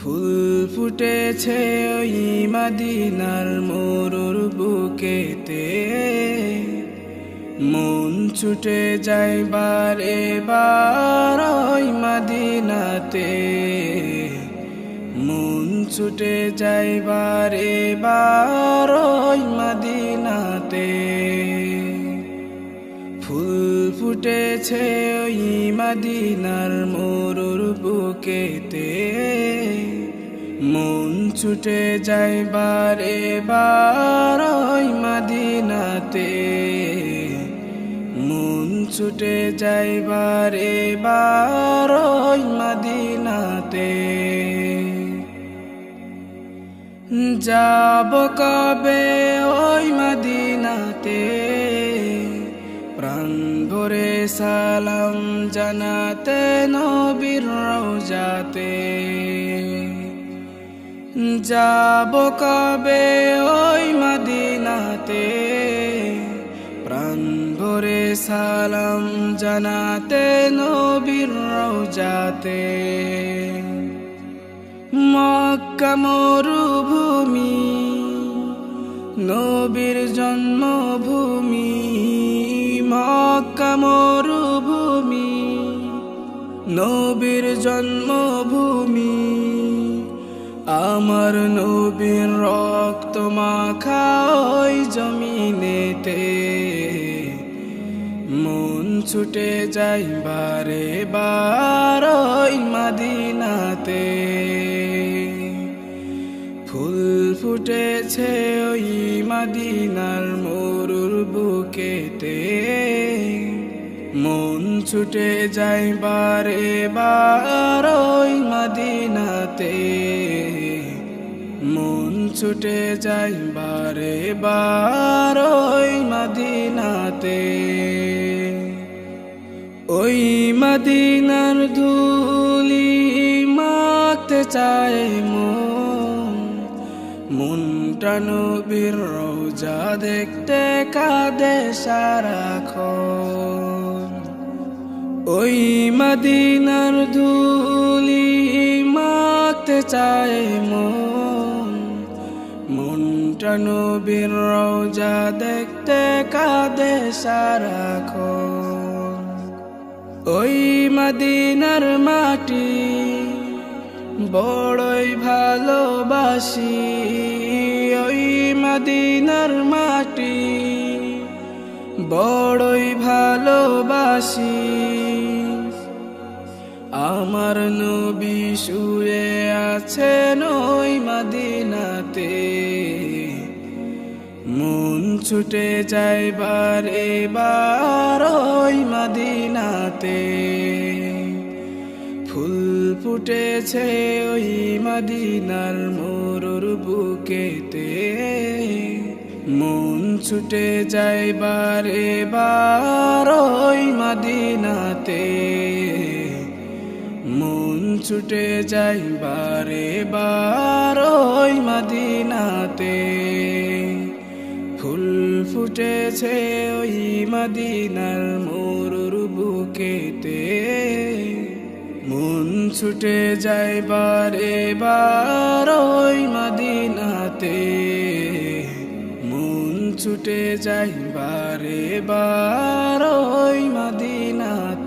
ফুল ফুটেছে ওই মদিনার মরুর বুকেতে, মন ছুটে যায় বারে বার ওই মদিনাতে, মন ছুটে যায় বারে বার ওই মদিনাতে। ফুল ফুটেছে ওই মদিনার মরুর বুকেতে, মন ছুটে যায় বারে বার ওই মদিনাতে, মন ছুটে যায় বারে বার ওই মদিনাতে। যাব কবে ওই মদিনাতে, প্রাণ ভরে সালাম জানাতে নবীর রওজাতে। যাব কবে ওই মদিনাতে, প্রাণ ভরে সালাম জানাতে নবীর রওজাতে। মক্কা মরুভূমি নবীর জন্মভূমি, মক্কা মরুভূমি নবীর জন্মভূমি। আমার নবীর রক্ত মাখা ওই জমিনেতে, মন ছুটে যায় বারে বার ওই মদিনাতে। ফুল ফুটেছে ওই মদিনার মরুর বুকেতে, মন ছুটে যায় বারে বার ওই মদিনাতে, মন ছুটে যায় বারে বার ওই মদিনাতে। ওই মদিনার ধুলি মাখতে চায় মন, মনটা নবীর রওজা দেখতে কাঁদে সারাক্ষণ। ওই মদিনার ধুলি মাখতে চায় মন, মনটা নবীর রওজা দেখতে কাঁদে সারাক্ষণ। ওই মদিনার মাটি বড়ই ভালোবাসি, ওই মদিনার মাটি বড়ই ভালোবাসি। আমার নবী শুয়ে আছেন ওই মদিনাতে, মন ছুটে যায় বারে বার ওই মদিনাতে। ফুল ফুটেছে ওই মদিনার মরুর বুকেতে, মন ছুটে যায় বারে বার ওই মদিনাতে, মন ছুটে যায় বারে বার ওই মদিনাতে। ফুল ফুটেছে ওই মদিনার মরুর বুকেতে, মন ছুটে যায় বারে বার ওই মদিনাতে, মন ছুটে যায় বারে বার ওই মদিনাতে।